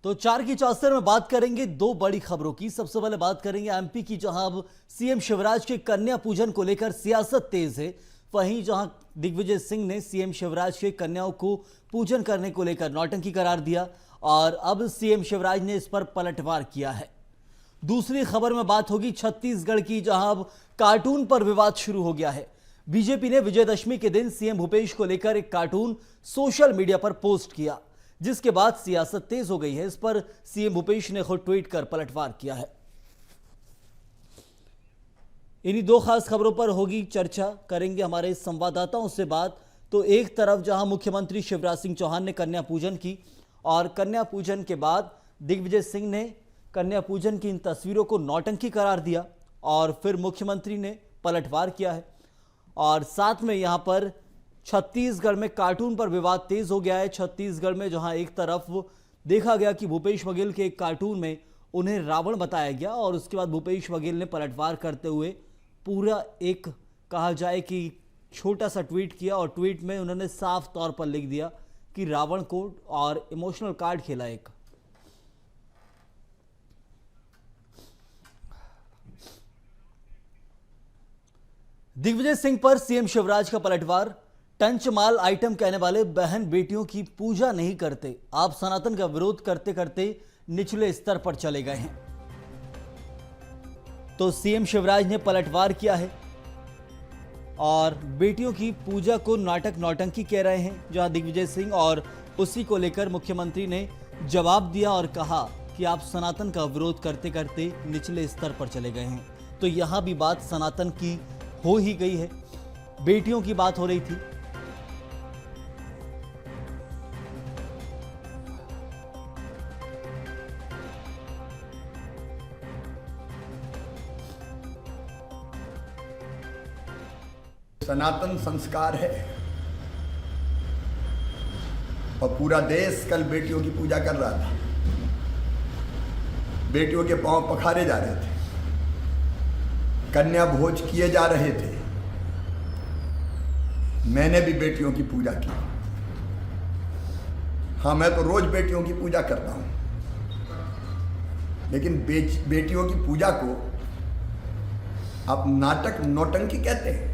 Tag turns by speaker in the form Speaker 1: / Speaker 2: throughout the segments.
Speaker 1: तो 4 की चौसर में बात करेंगे दो बड़ी खबरों की। सबसे पहले बात करेंगे एमपी की, जहां अब सीएम शिवराज के कन्या पूजन को लेकर सियासत तेज है। वहीं जहां दिग्विजय सिंह ने सीएम शिवराज के कन्याओं को पूजन करने को लेकर नौटंकी करार दिया और अब सीएम शिवराज ने इस पर पलटवार किया है। दूसरी खबर में बात होगी छत्तीसगढ़ की, जहां अब कार्टून पर विवाद शुरू हो गया है। बीजेपी ने विजयदशमी के दिन सीएम भूपेश को लेकर एक कार्टून सोशल मीडिया पर पोस्ट किया, जिसके बाद सियासत तेज हो गई है। इस पर सीएम भूपेश ने खुद ट्वीट कर पलटवार किया है। इन्हीं दो खास खबरों पर होगी चर्चा, करेंगे हमारे संवाददाताओं से बात। तो एक तरफ जहां मुख्यमंत्री शिवराज सिंह चौहान ने कन्या पूजन की और कन्या पूजन के बाद दिग्विजय सिंह ने कन्या पूजन की इन तस्वीरों को नौटंकी करार दिया और फिर मुख्यमंत्री ने पलटवार किया है। और साथ में यहां पर छत्तीसगढ़ में कार्टून पर विवाद तेज हो गया है। छत्तीसगढ़ में जहां एक तरफ देखा गया कि भूपेश बघेल के एक कार्टून में उन्हें रावण बताया गया और उसके बाद भूपेश बघेल ने पलटवार करते हुए पूरा एक कहा जाए कि छोटा सा ट्वीट किया और ट्वीट में उन्होंने साफ तौर पर लिख दिया कि रावण को और इमोशनल कार्ड खेला एक। दिग्विजय सिंह पर सीएम शिवराज का पलटवार। टंचमाल आइटम कहने वाले बहन बेटियों की पूजा नहीं करते, आप सनातन का विरोध करते करते निचले स्तर पर चले गए हैं। तो सीएम शिवराज ने पलटवार किया है और बेटियों की पूजा को नाटक नौटंकी कह रहे हैं, जहां दिग्विजय सिंह, और उसी को लेकर मुख्यमंत्री ने जवाब दिया और कहा कि आप सनातन का विरोध करते करते निचले स्तर पर चले गए हैं। तो यहां भी बात सनातन की हो ही गई है, बेटियों की बात हो रही थी।
Speaker 2: सनातन संस्कार है और पूरा देश कल बेटियों की पूजा कर रहा था। बेटियों के पांव पखारे जा रहे थे, कन्या भोज किए जा रहे थे। मैंने भी बेटियों की पूजा की। हाँ, मैं तो रोज बेटियों की पूजा करता हूं, लेकिन बेटियों की पूजा को आप नाटक नौटंकी कहते हैं।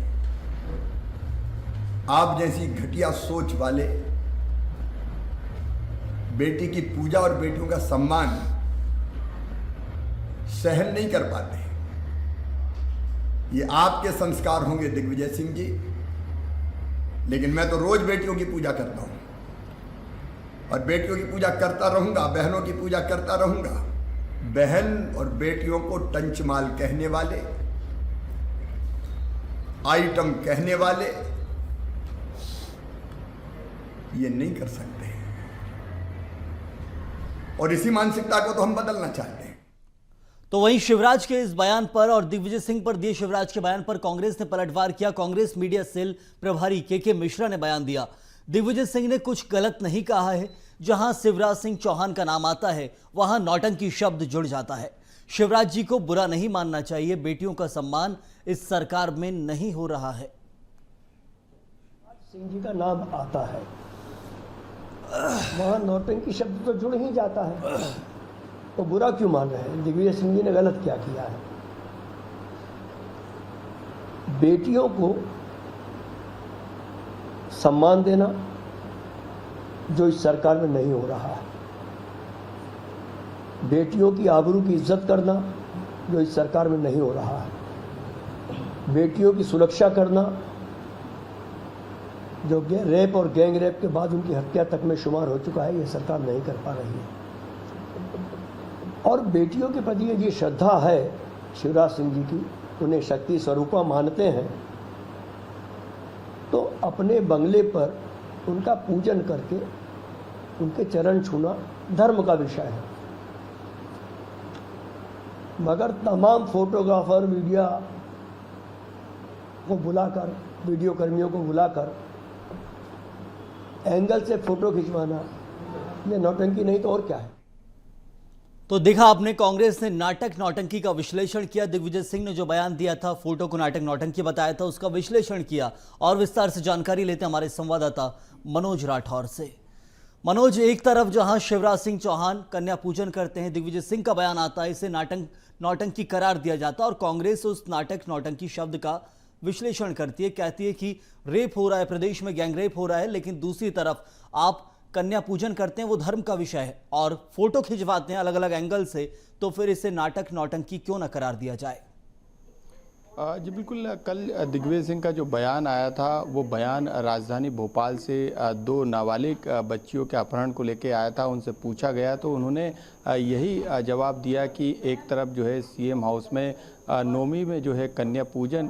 Speaker 2: आप जैसी घटिया सोच वाले बेटी की पूजा और बेटियों का सम्मान सहन नहीं कर पाते। ये आपके संस्कार होंगे दिग्विजय सिंह जी, लेकिन मैं तो रोज बेटियों की पूजा करता हूं और बेटियों की पूजा करता रहूंगा, बहनों की पूजा करता रहूंगा। बहन और बेटियों को टंचमाल कहने वाले, आइटम कहने वाले ये नहीं कर सकते, और इसी मानसिकता को तो हम बदलना चाहते हैं।
Speaker 1: तो वहीं शिवराज के इस बयान पर और दिग्विजय सिंह पर दिए शिवराज के बयान पर कांग्रेस ने पलटवार किया। कांग्रेस मीडिया सेल प्रभारी के मिश्रा ने बयान दिया, दिग्विजय सिंह ने कुछ गलत नहीं कहा है, जहां शिवराज सिंह चौहान का नाम आता है वहां नौटंकी शब्द जुड़ जाता है। शिवराज जी को बुरा नहीं मानना चाहिए, बेटियों का सम्मान इस सरकार में नहीं हो रहा है।
Speaker 3: सिंह जी का नाम आता है, वहां नौटंकी शब्द तो जुड़ ही जाता है, तो बुरा क्यों मान रहे हैं? दिग्विजय सिंह जी ने गलत क्या किया है? बेटियों को सम्मान देना जो इस सरकार में नहीं हो रहा है, बेटियों की आबरू की इज्जत करना जो इस सरकार में नहीं हो रहा है, बेटियों की सुरक्षा करना जो रेप और गैंग रेप के बाद उनकी हत्या तक में शुमार हो चुका है, ये सरकार नहीं कर पा रही है। और बेटियों के प्रति ये श्रद्धा है शिवराज सिंह जी की, उन्हें शक्ति स्वरूपा मानते हैं, तो अपने बंगले पर उनका पूजन करके उनके चरण छूना धर्म का विषय है। मगर तमाम फोटोग्राफर मीडिया को बुलाकर, वीडियो कर्मियों को बुलाकर एंगल से फोटो खिंचवाना, ये नौटंकी नहीं तो और क्या है?
Speaker 1: तो देखा आपने, कांग्रेस ने नाटक नौटंकी का विश्लेषण किया। दिग्विजय सिंह ने जो बयान दिया था, फोटो को नाटक नौटंकी बताया था, उसका विश्लेषण किया और विस्तार से जानकारी लेते हमारे संवाददाता मनोज राठौर से। मनोज, एक तरफ जहां शिवराज सिंह चौहान कन्या पूजन करते हैं, दिग्विजय सिंह का बयान आता है, इसे नौटंकी करार दिया जाता है और कांग्रेस उस नौटंकी शब्द का विश्लेषण करती है, कहती है कि रेप हो रहा है, प्रदेश में गैंग रेप हो रहा है। लेकिन दूसरी तरफ आप कन्या पूजन करते हैं, वो धर्म का विषय है और फोटो खिंचवाते हैं अलग अलग एंगल से, तो फिर इसे नौटंकी क्यों ना करार दिया जाए?
Speaker 4: जी बिल्कुल, कल दिग्विजय सिंह का जो बयान आया था वो बयान राजधानी भोपाल से दो नाबालिग बच्चियों के अपहरण को लेकर आया था। उनसे पूछा गया तो उन्होंने यही जवाब दिया कि एक तरफ जो है सीएम हाउस में नौमी में जो है कन्या पूजन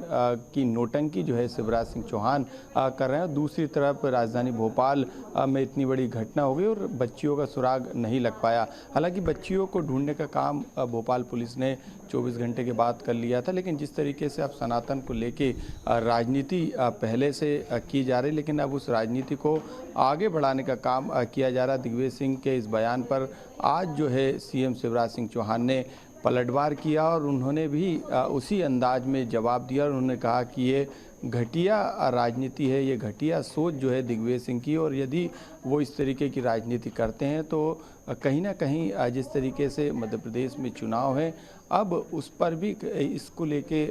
Speaker 4: की नौटंकी जो है शिवराज सिंह चौहान कर रहे हैं, दूसरी तरफ राजधानी भोपाल में इतनी बड़ी घटना हो गई और बच्चियों का सुराग नहीं लग पाया। हालांकि बच्चियों को ढूंढने का काम भोपाल पुलिस ने 24 घंटे के बाद कर लिया था, लेकिन जिस तरीके से अब सनातन को लेके राजनीति पहले से की जा रही, लेकिन अब उस राजनीति को आगे बढ़ाने का काम किया जा रहा। दिग्विजय सिंह के इस बयान पर आज जो है सीएम शिवराज सिंह चौहान ने पलटवार किया और उन्होंने भी उसी अंदाज में जवाब दिया और उन्होंने कहा कि ये घटिया राजनीति है, ये घटिया सोच जो है दिग्विजय सिंह की, और यदि वो इस तरीके की राजनीति करते हैं तो कहीं ना कहीं जिस तरीके से मध्य प्रदेश में चुनाव है अब उस पर भी इसको लेके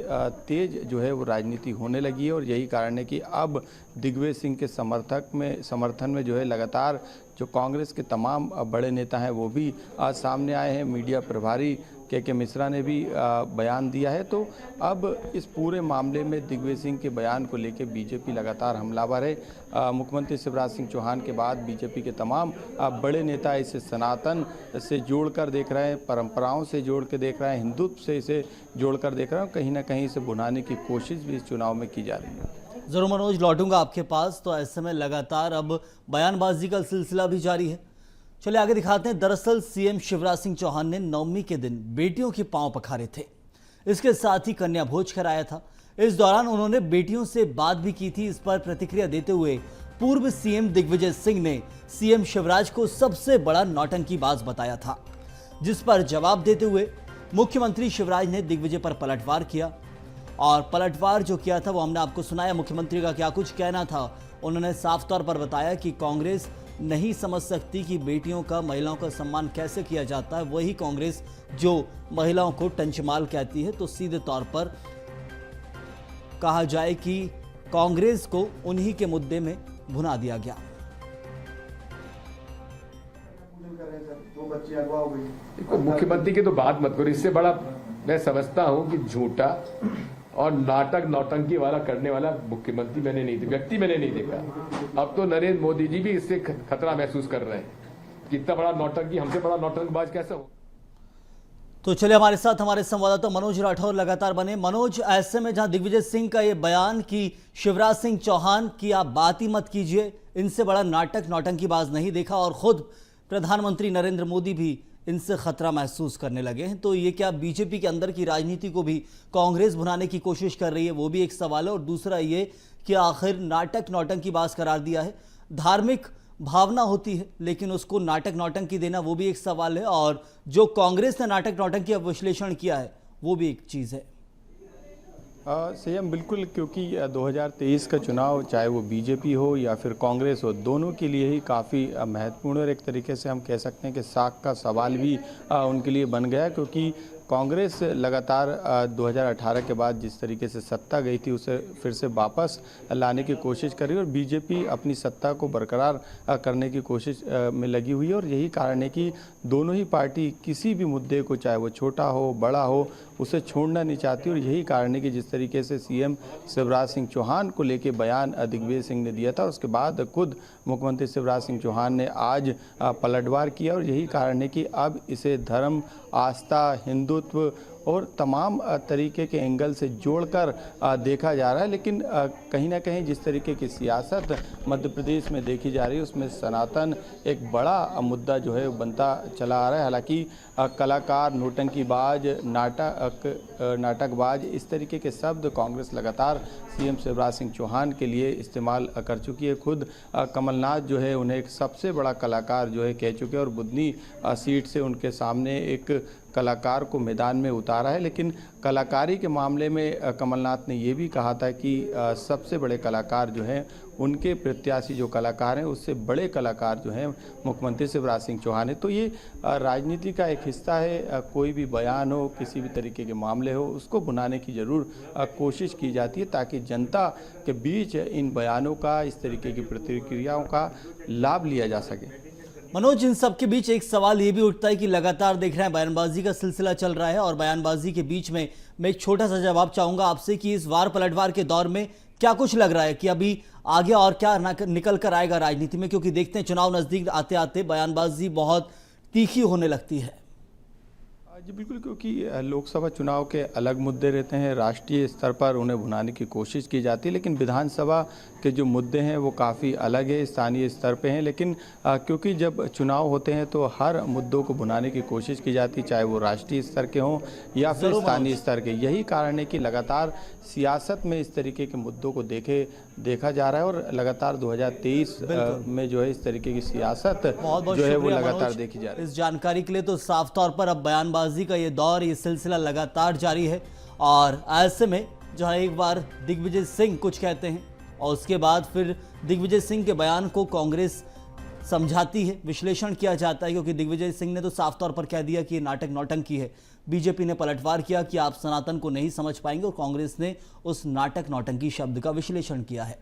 Speaker 4: तेज जो है वो राजनीति होने लगी है। और यही कारण है कि अब दिग्विजय सिंह के समर्थन में जो है लगातार जो कांग्रेस के तमाम बड़े नेता हैं वो भी सामने आए हैं। मीडिया प्रभारी के मिश्रा ने भी बयान दिया है। तो अब इस पूरे मामले में दिग्विजय सिंह के बयान को लेकर बीजेपी लगातार हमलावर है। मुख्यमंत्री शिवराज सिंह चौहान के बाद बीजेपी के तमाम बड़े नेता इसे सनातन से जोड़कर देख रहे हैं, परंपराओं से जोड़ के देख रहे हैं, हिंदुत्व से इसे जोड़कर देख रहे हैं, कहीं ना कहीं इसे भुनाने की कोशिश भी इस चुनाव में की जा रही है।
Speaker 1: जरूर मनोज, लौटूंगा आपके पास। तो ऐसे में लगातार अब बयानबाजी का सिलसिला भी जारी है। चलिए आगे दिखाते हैं। दरअसल सीएम शिवराज सिंह चौहान ने नवमी के दिन बेटियों के पांव पखारे थे, इसके साथ ही कन्या भोज कराया था। इस दौरान उन्होंने बेटियों से बात भी की थी। इस पर प्रतिक्रिया देते हुए पूर्व सीएम दिग्विजय सिंह ने सीएम शिवराज को सबसे बड़ा नौटंकीबाज बताया था, जिस पर जवाब देते हुए मुख्यमंत्री शिवराज ने दिग्विजय पर पलटवार किया। और पलटवार जो किया था वो हमने आपको सुनाया। मुख्यमंत्री का क्या कुछ कहना था, उन्होंने साफ तौर पर बताया कि कांग्रेस नहीं समझ सकती कि बेटियों का, महिलाओं का सम्मान कैसे किया जाता है। वही कांग्रेस जो महिलाओं को टंचमाल कहती है, तो सीधे तौर पर कहा जाए कि कांग्रेस को उन्हीं के मुद्दे में भुना दिया गया।
Speaker 5: मुख्यमंत्री की तो बात मत करो, इससे बड़ा मैं समझता हूं कि झूठा और नौटंकी वाला करने वाला मुख्यमंत्री मैंने नहीं देखा, व्यक्ति मैंने नहीं देखा। अब तो नरेंद्र मोदी जी भी इससे खतरा महसूस कर रहे हैं कि इतना बड़ा नौटंकी, हमसे बड़ा नौटंकबाज कैसा हो।
Speaker 1: तो चलिए हमारे साथ हमारे संवाददाता मनोज राठौर लगातार बने। मनोज, ऐसे में जहां दिग्विजय सिंह का ये बयान कि शिवराज सिंह चौहान की आप बात ही मत कीजिए, इनसे बड़ा नौटंकीबाज नहीं देखा, और खुद प्रधानमंत्री नरेंद्र मोदी भी इनसे खतरा महसूस करने लगे हैं, तो ये क्या बीजेपी के अंदर की राजनीति को भी कांग्रेस भुनाने की कोशिश कर रही है, वो भी एक सवाल है। और दूसरा ये कि आखिर नौटंकीबाज करार दिया है। धार्मिक भावना होती है लेकिन उसको नौटंकी देना वो भी एक सवाल है, और जो कांग्रेस ने नौटंकी का विश्लेषण किया है वो भी एक चीज़ है।
Speaker 4: सीएम बिल्कुल, क्योंकि 2023 का चुनाव चाहे वो बीजेपी हो या फिर कांग्रेस हो, दोनों के लिए ही काफ़ी महत्वपूर्ण और एक तरीके से हम कह सकते हैं कि साख का सवाल भी उनके लिए बन गया, क्योंकि कांग्रेस लगातार 2018 के बाद जिस तरीके से सत्ता गई थी उसे फिर से वापस लाने की कोशिश कर रही है और बीजेपी अपनी सत्ता को बरकरार करने की कोशिश में लगी हुई है। और यही कारण है कि दोनों ही पार्टी किसी भी मुद्दे को, चाहे वो छोटा हो बड़ा हो, उसे छोड़ना नहीं चाहती। और यही कारण है कि जिस तरीके से सीएम शिवराज सिंह चौहान को लेके बयान दिग्विजय सिंह ने दिया था, उसके बाद खुद मुख्यमंत्री शिवराज सिंह चौहान ने आज पलटवार किया। और यही कारण है कि अब इसे धर्म, आस्था, हिंदुत्व और तमाम तरीके के एंगल से जोड़कर देखा जा रहा है। लेकिन कहीं ना कहीं जिस तरीके की सियासत मध्य प्रदेश में देखी जा रही है उसमें सनातन एक बड़ा मुद्दा जो है बनता चला आ रहा है। हालांकि कलाकार, नौटंकीबाज, नाटकबाज, इस तरीके के शब्द कांग्रेस लगातार सीएम शिवराज सिंह चौहान के लिए इस्तेमाल कर चुकी है। खुद कमलनाथ जो है उन्हें एक सबसे बड़ा कलाकार जो है कह चुके हैं और बुधनी सीट से उनके सामने एक कलाकार को मैदान में उतारा है। लेकिन कलाकारी के मामले में कमलनाथ ने ये भी कहा था कि सबसे बड़े कलाकार जो हैं उनके प्रत्याशी जो कलाकार हैं उससे बड़े कलाकार जो हैं मुख्यमंत्री शिवराज सिंह चौहान है। तो ये राजनीति का एक हिस्सा है। कोई भी बयान हो, किसी भी तरीके के मामले हो, उसको बुनाने की ज़रूर कोशिश की जाती है ताकि जनता के बीच इन बयानों का, इस तरीके की प्रतिक्रियाओं का लाभ लिया जा सके।
Speaker 1: मनोज, इन सब के बीच एक सवाल ये भी उठता है कि लगातार देख रहे हैं बयानबाजी का सिलसिला चल रहा है और बयानबाजी के बीच में मैं एक छोटा सा जवाब चाहूंगा आपसे कि इस वार पलटवार के दौर में क्या कुछ लग रहा है कि अभी आगे और क्या निकल कर आएगा राजनीति में, क्योंकि देखते हैं चुनाव नजदीक आते आते बयानबाजी बहुत तीखी होने लगती है।
Speaker 4: जी बिल्कुल, क्योंकि लोकसभा चुनाव के अलग मुद्दे रहते हैं, राष्ट्रीय स्तर पर उन्हें भुनाने की कोशिश की जाती है, लेकिन विधानसभा के जो मुद्दे हैं वो काफ़ी अलग है, स्थानीय स्तर पे हैं। लेकिन क्योंकि जब चुनाव होते हैं तो हर मुद्दों को भुनाने की कोशिश की जाती है, चाहे वो राष्ट्रीय स्तर के हों या फिर स्थानीय स्तर के। यही कारण है कि लगातार सियासत में इस तरीके के मुद्दों को देखा जा रहा है और लगातार 2023 में जो है इस तरीके की सियासत जो है वो लगातार देखी जा रही है।
Speaker 1: इस जानकारी के लिए तो साफ तौर पर अब बयानबाजी का ये दौर, ये सिलसिला लगातार जारी है और ऐसे में जहां एक बार दिग्विजय सिंह कुछ कहते हैं और उसके बाद फिर दिग्विजय सिंह के बयान को कांग्रेस समझाती है, विश्लेषण किया जाता है, क्योंकि दिग्विजय सिंह ने तो साफ तौर पर कह दिया कि ये नाटक नौटंकी है। बीजेपी ने पलटवार किया कि आप सनातन को नहीं समझ पाएंगे और कांग्रेस ने उस नाटक नौटंकी शब्द का विश्लेषण किया है।